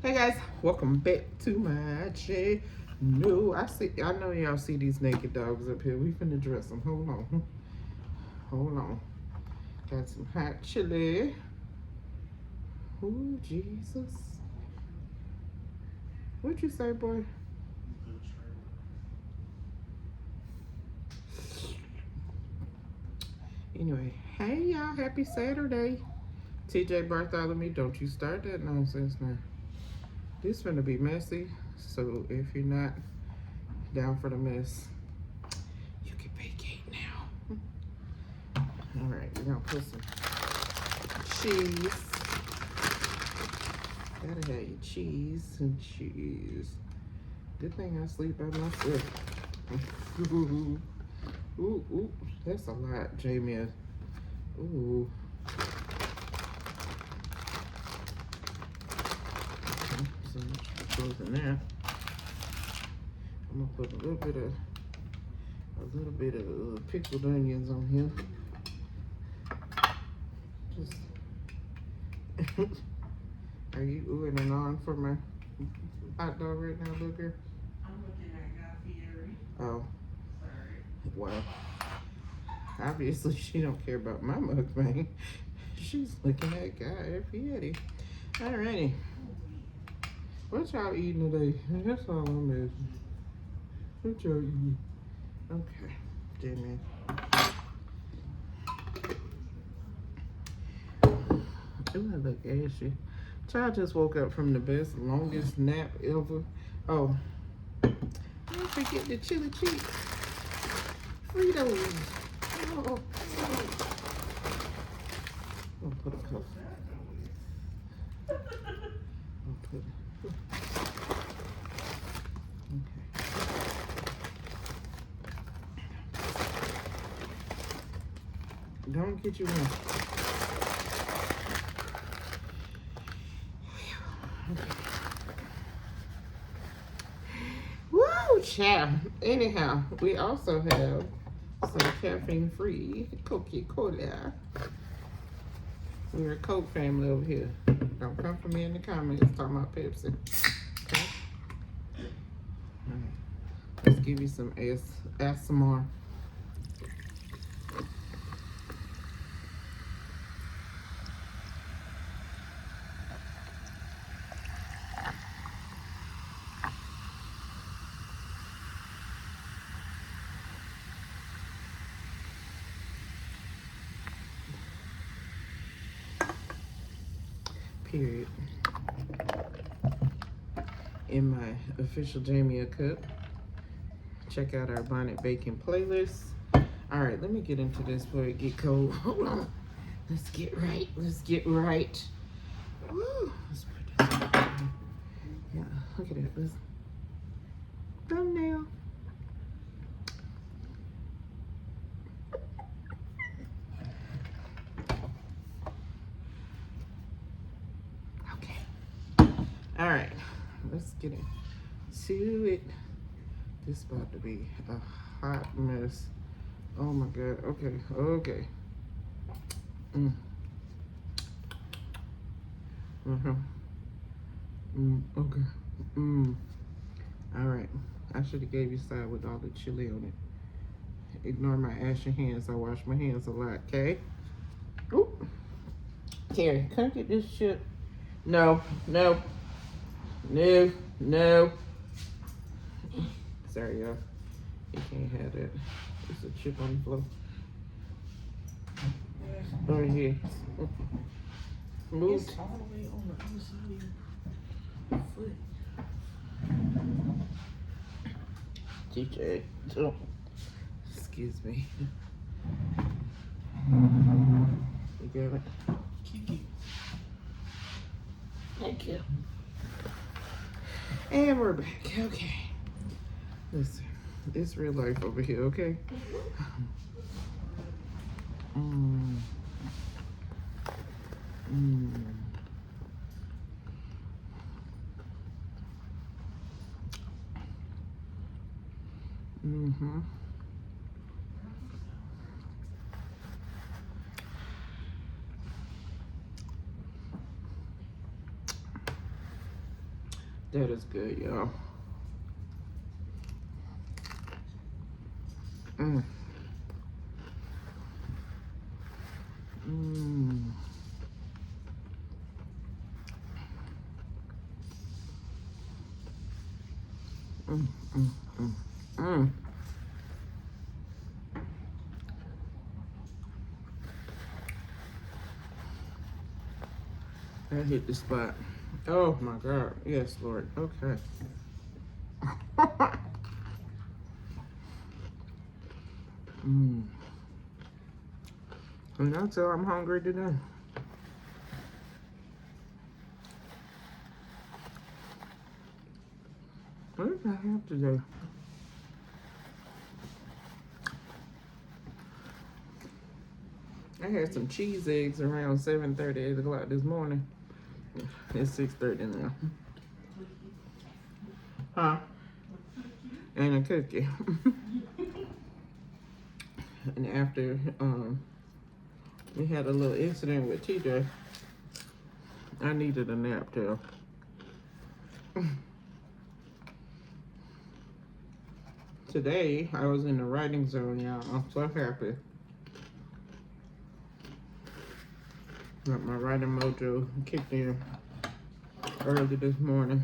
Hey guys, welcome back to my channel. I know y'all see these naked dogs up here. We finna dress them. Hold on. Got some hot chili. Ooh, Jesus. What'd you say, boy? Anyway, hey y'all, happy Saturday. TJ Bartholomew, don't you start that nonsense now. This finna be messy, so if you're not down for the mess, you can vacate now. All right, we're gonna put some cheese. Gotta have your cheese and cheese. Good thing I sleep by myself. Ooh, that's a lot, Jamie. Ooh. So much goes in there. I'm gonna put a little bit of pickled onions on here. Just are you oohing and on for my hot dog right now, little girl? I'm looking at Guy Fieri. Oh. Sorry. Well, obviously she don't care about my mukbang. She's looking at Guy Fieri. Alrighty. What y'all eating today? That's all I'm asking. What y'all eating? Okay. Damn it. Ooh, I look ashy. Child just woke up from the best, longest nap ever. Oh, don't forget the chili cheese. Fritos. Oh. I'll put a cup. I'll put it. Okay. Don't get you one. Woo, child. Anyhow, we also have some caffeine-free Coca-Cola. We're a Coke family over here. Don't come for me in the comments talking about Pepsi. Okay? All right. Let's give you some ASMR. Period. In my official Jamie a cup. Check out our bonnet bacon playlist. All right, let me get into this before it get cold. Hold on. Let's get right. Let's get right. Woo. Let's put this on. Yeah, look at it. Let's thumbnail. Okay. All right. Let's get into it. This is about to be a hot mess. Oh my God. Okay. Okay. All right. I should have gave you side with all the chili on it. Ignore my ashy hands. I wash my hands a lot, okay? Oop. Terry, come get this chip. No. Sorry, y'all. You can't have that. It's a chip on the floor. Right here. Move. It's all the way on the other side of your foot. TJ, oh, excuse me. You got it? Thank you. And we're back. Okay. Listen, it's real life over here, okay? That is good, y'all. Mm. Mm. Mm. Mm. Mm. Mm. I hit the spot. Oh my God. Yes, Lord. Okay. Mm. And that's how I'm hungry today. What did I have today? I had some cheese eggs around 7:30, 8 o'clock this morning. It's 6:30 now. Huh? And a cookie. And after we had a little incident with TJ, I needed a nap too. Today I was in the writing zone, y'all. I'm so happy. Got my writing mojo kicked in early this morning.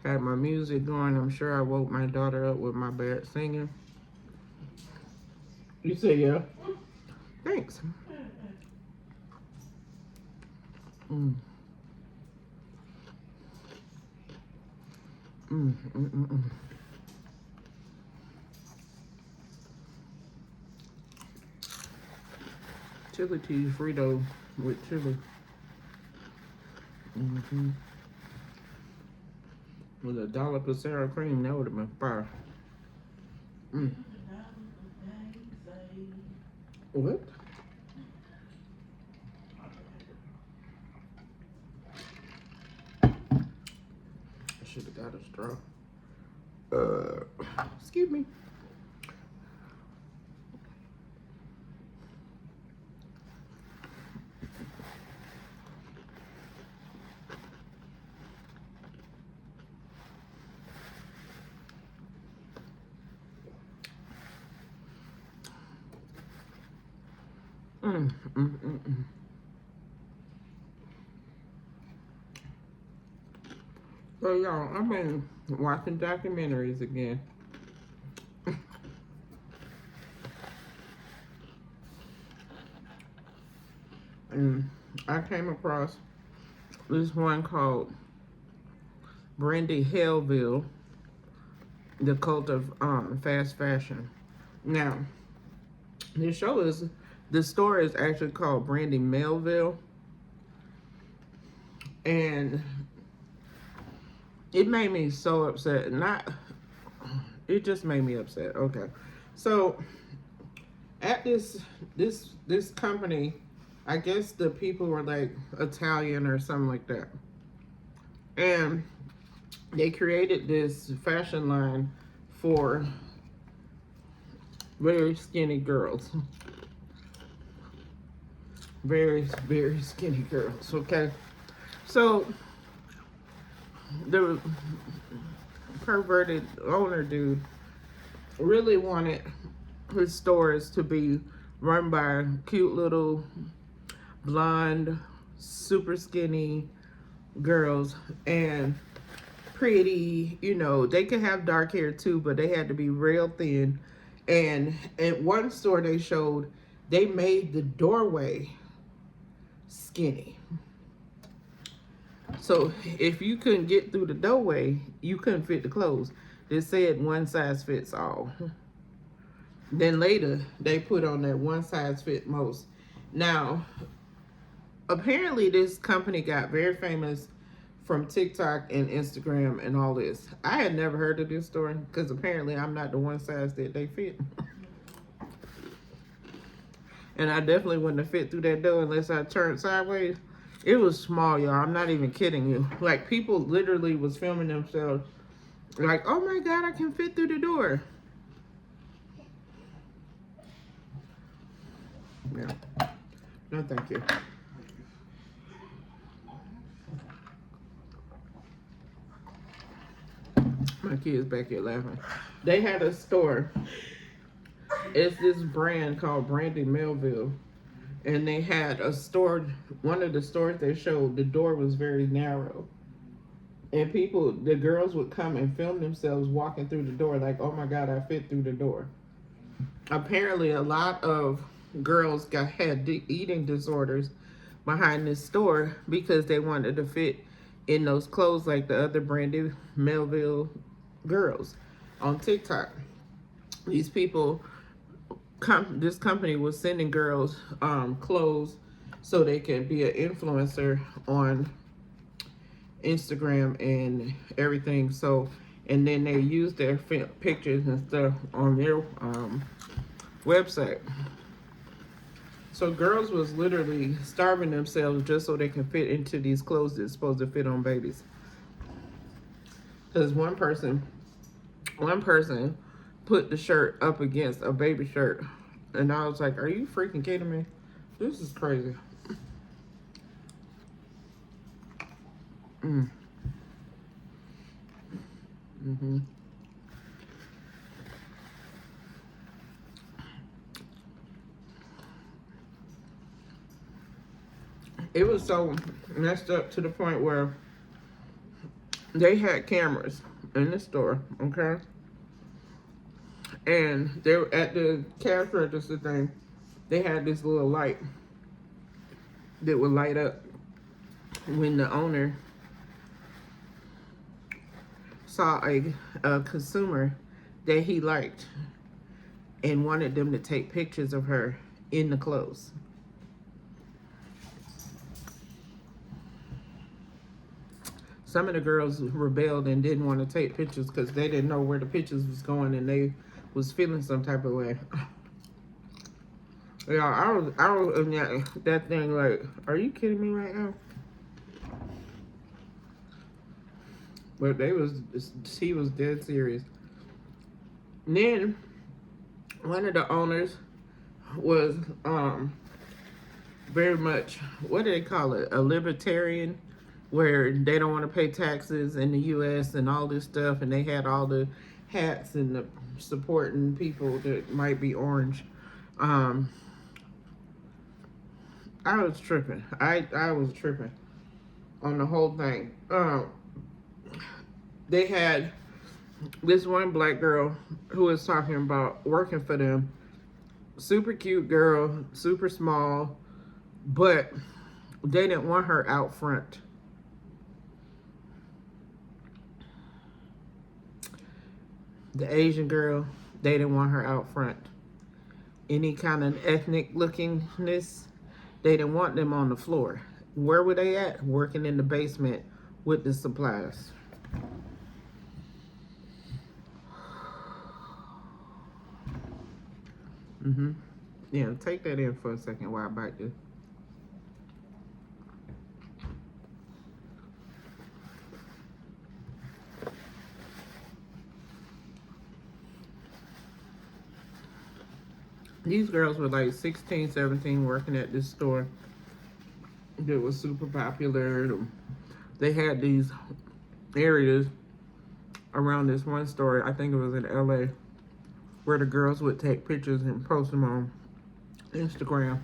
Had my music going. I'm sure I woke my daughter up with my bad singing. You say yeah? Thanks. Mm. Mm, mm, mm, mm. Chili cheese Frito with chili. Mm-hmm. With a dollop of sour cream, that would have been fire. Mm. What? I should have got a straw. Excuse me. Mm, mm, mm, mm. So y'all, I've been watching documentaries again. And I came across this one called Brandy Hellville, The Cult of Fast Fashion. Now, the story is actually called Brandy Melville. And it made me so upset. It just made me upset. Okay. So at this company, I guess the people were like Italian or something like that. And they created this fashion line for very skinny girls. Very, very skinny girls, okay? So the perverted owner dude really wanted his stores to be run by cute little blonde, super skinny girls and pretty, they could have dark hair too, but they had to be real thin. And at one store they showed, they made the doorway skinny. So if you couldn't get through the doorway, you couldn't fit the clothes. They said one size fits all. Then later, they put on that one size fit most. Now, apparently this company got very famous from TikTok and Instagram and all this. I had never heard of this story because apparently I'm not the one size that they fit. And I definitely wouldn't have fit through that door unless I turned sideways. It was small, y'all. I'm not even kidding you. Like, people literally was filming themselves like, oh my God, I can fit through the door. Yeah. No, thank you. My kids back here laughing. They had a store. It's this brand called Brandy Melville. And they had a store, one of the stores they showed, the door was very narrow. And people, the girls would come and film themselves walking through the door like, oh my God, I fit through the door. Apparently, a lot of girls had eating disorders behind this store because they wanted to fit in those clothes like the other Brandy Melville girls on TikTok. These people, this company was sending girls clothes so they could be an influencer on Instagram and everything. So, and then they use their pictures and stuff on their website. So girls was literally starving themselves just so they can fit into these clothes that's supposed to fit on babies. Because one person put the shirt up against a baby shirt, and I was like, are you freaking kidding me? This is crazy. It was so messed up to the point where they had cameras in the store, okay? And they were at the cash register thing. They had this little light that would light up when the owner saw a consumer that he liked and wanted them to take pictures of her in the clothes. Some of the girls rebelled and didn't want to take pictures because they didn't know where the pictures was going and they was feeling some type of way. Yeah, I was in that thing like, are you kidding me right now? But she was dead serious. And then one of the owners was very much, what do they call it? A libertarian, where they don't want to pay taxes in the U.S. and all this stuff, and they had all the hats and the supporting people that might be orange. I was tripping. I was tripping on the whole thing. They had this one black girl who was talking about working for them. Super cute girl, super small, but they didn't want her out front. The Asian girl, they didn't want her out front. Any kind of ethnic lookingness, they didn't want them on the floor. Where were they at? Working in the basement with the supplies. Yeah, take that in for a second while I bite this. These girls were like 16, 17 working at this store that was super popular. They had these areas around this one store, I think it was in LA, where the girls would take pictures and post them on Instagram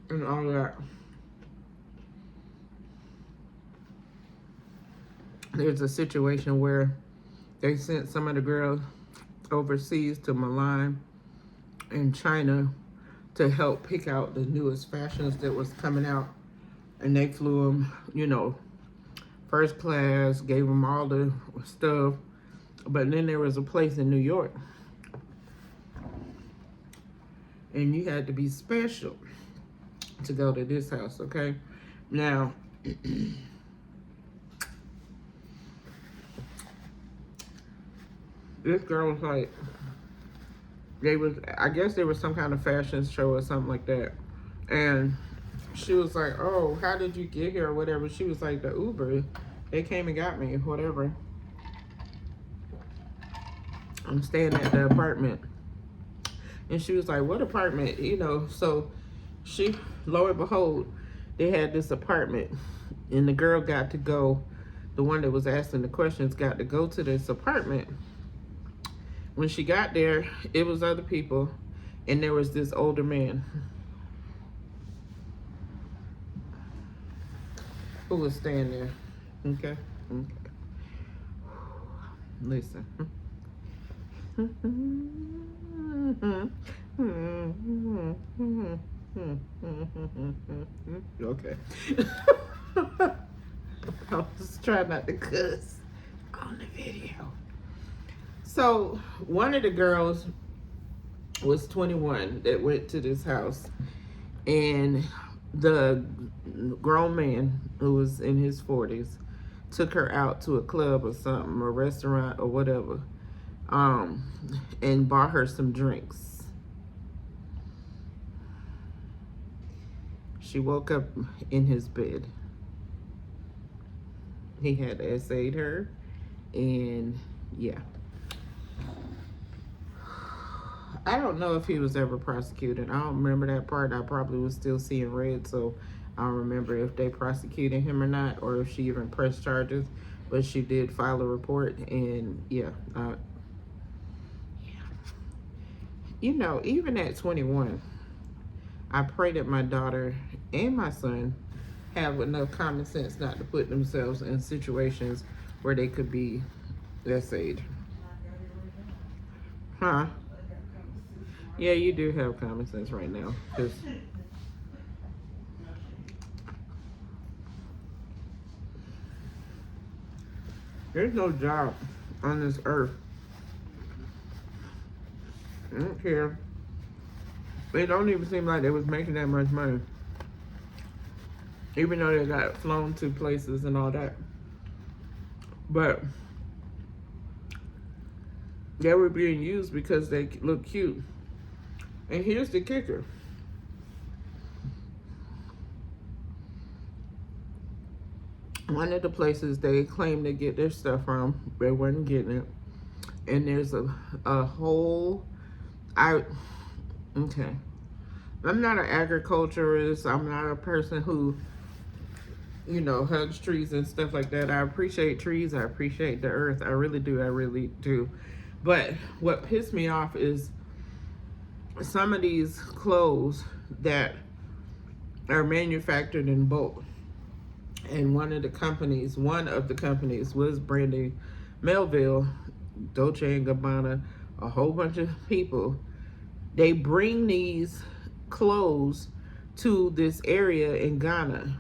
and all that. There's a situation where they sent some of the girls overseas to Milan in China to help pick out the newest fashions that was coming out, and they flew them, you know, first class, gave them all the stuff. But then there was a place in New York, and you had to be special to go to this house, okay? Now, this girl was like, I guess there was some kind of fashion show or something like that. And she was like, oh, how did you get here or whatever? She was like, the Uber, they came and got me, whatever. I'm staying at the apartment. And she was like, what apartment? You know, so lo and behold, they had this apartment. And the girl got to go the one that was asking the questions, got to go to this apartment. When she got there, it was other people, and there was this older man who was staying there. Okay? Okay. Listen. Okay. I was trying not to cuss on the video. So, one of the girls was 21 that went to this house, and the grown man who was in his 40s took her out to a club or something, a restaurant or whatever, and bought her some drinks. She woke up in his bed. He had essayed her, and yeah. I don't know if he was ever prosecuted. I don't remember that part. I probably was still seeing red, so I don't remember if they prosecuted him or not, or if she even pressed charges. But she did file a report, and yeah. You know, even at 21, I pray that my daughter and my son have enough common sense not to put themselves in situations where they could be essayed. Huh? Yeah, you do have common sense right now. Cause there's no job on this earth. I don't care. It don't even seem like they was making that much money. Even though they got flown to places and all that. But they were being used because they look cute. And here's the kicker. One of the places they claim to get their stuff from, they weren't getting it. And there's a whole, okay. I'm not an agriculturist. I'm not a person who, you know, hugs trees and stuff like that. I appreciate trees. I appreciate the earth. I really do. I really do. But what pissed me off is some of these clothes that are manufactured in bulk. And one of the companies was Brandy Melville, Dolce & Gabbana, a whole bunch of people. They bring these clothes to this area in Ghana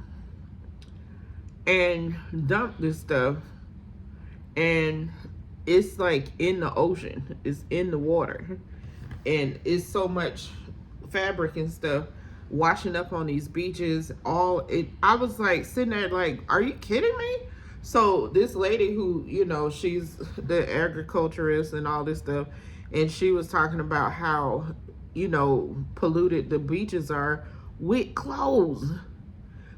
and dump this stuff, and it's like in the ocean, it's in the water, and it's so much fabric and stuff washing up on these beaches. I was like sitting there like, are you kidding me? So this lady who, you know, she's the agriculturist and all this stuff, and she was talking about how, you know, polluted the beaches are with clothes.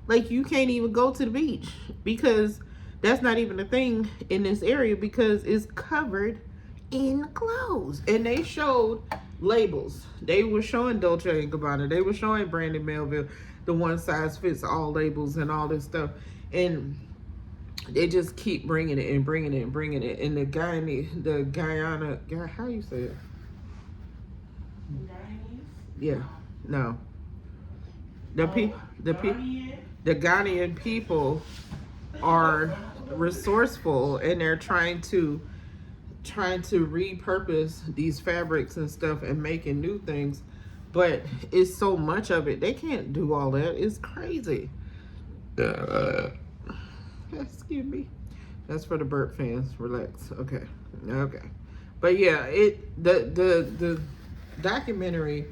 Like, you can't even go to the beach because that's not even a thing in this area because it's covered in clothes. And they showed labels. They were showing Dolce & Gabbana. They were showing Brandy Melville, the one size fits all labels and all this stuff. And they just keep bringing it and bringing it and bringing it. And the Guyana, how you say it? Yeah, no. The Ghanaian people are resourceful, and they're trying to repurpose these fabrics and stuff and making new things, but it's so much of it, they can't do all that. It's crazy. Excuse me. That's for the burp fans. Relax. Okay. But yeah, the documentary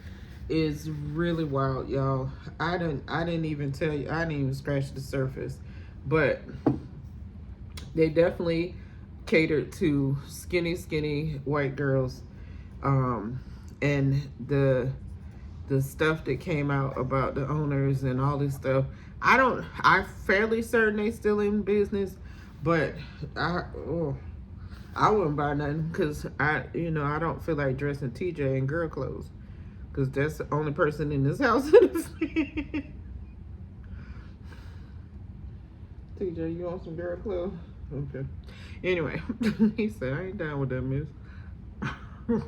is really wild, y'all. I didn't even tell you. I didn't even scratch the surface, but they definitely catered to skinny white girls, and the stuff that came out about the owners and all this stuff. I'm fairly certain they still in business, but I wouldn't buy nothing because I don't feel like dressing TJ in girl clothes because that's the only person in this house that is. TJ, you want some girl clothes? Okay. Anyway, he said, I ain't down with that, miss. Mm.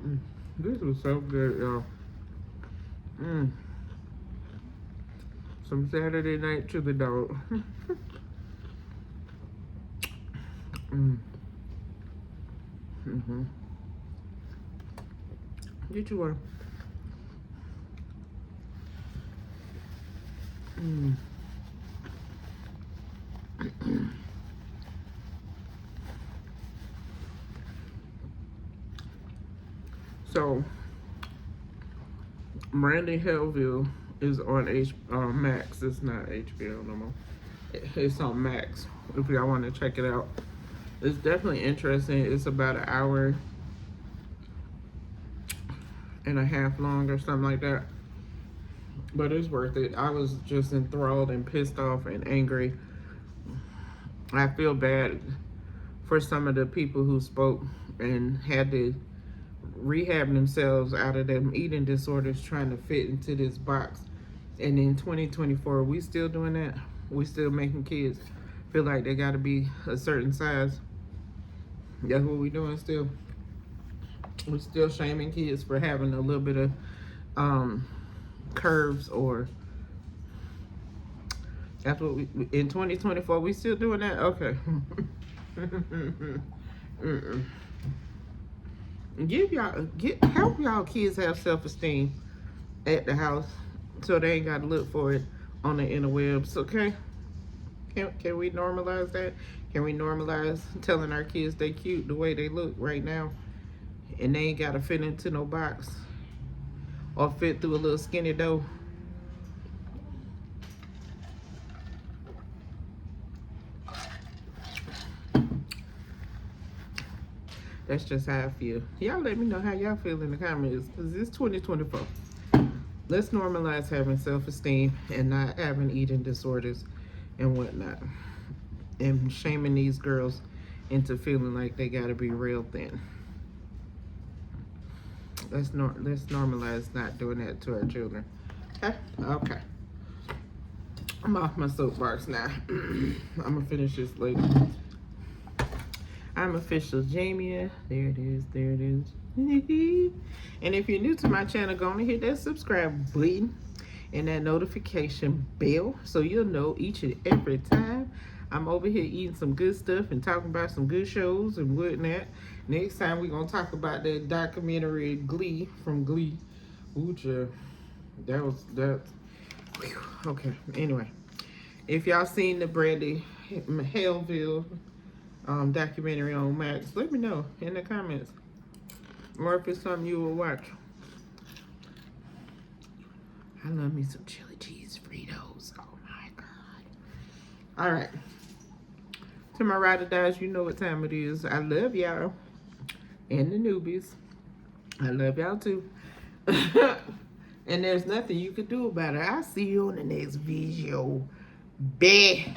Mm. This was so good, y'all. Mm. Some Saturday night to the dog. Mm. Mm-hmm. Get you one. Mm. So, Brandy Hellville is on Max. It's not HBO no more. It's on Max. If y'all want to check it out, it's definitely interesting. It's about an hour and a half long or something like that, but it's worth it. I was just enthralled and pissed off and angry. I feel bad for some of the people who spoke and had to rehab themselves out of them eating disorders trying to fit into this box. And in 2024, we still doing that. We still making kids feel like they got to be a certain size. That's what we doing still. We're still shaming kids for having a little bit of curves, or that's what we in 2024 we still doing that. Okay. Help y'all kids have self-esteem at the house, so they ain't got to look for it on the interwebs. Okay. Can we normalize that? Can we normalize telling our kids they cute the way they look right now, and they ain't got to fit into no box or fit through a little skinny door? That's just how I feel. Y'all let me know how y'all feel in the comments, because it's 2024. Let's normalize having self-esteem and not having eating disorders and whatnot, and shaming these girls into feeling like they gotta be real thin. Let's normalize not doing that to our children. Okay? Okay. I'm off my soapbox now. I'm gonna finish this later. I'm official Jamia. There it is. There it is. And if you're new to my channel, go on and hit that subscribe button and that notification bell so you'll know each and every time I'm over here eating some good stuff and talking about some good shows and whatnot. Next time we're gonna talk about that documentary Glee from Glee. Ooh, that. Okay. Anyway, if y'all seen the Brandy Hellville documentary on Max, let me know in the comments, or if it's something you will watch. I love me some chili cheese Fritos. Oh my god. All right, to my ride or dies, you know what time it is. I love y'all, and the newbies, I love y'all too. And there's nothing you can do about it. I'll see you on the next video. Bye.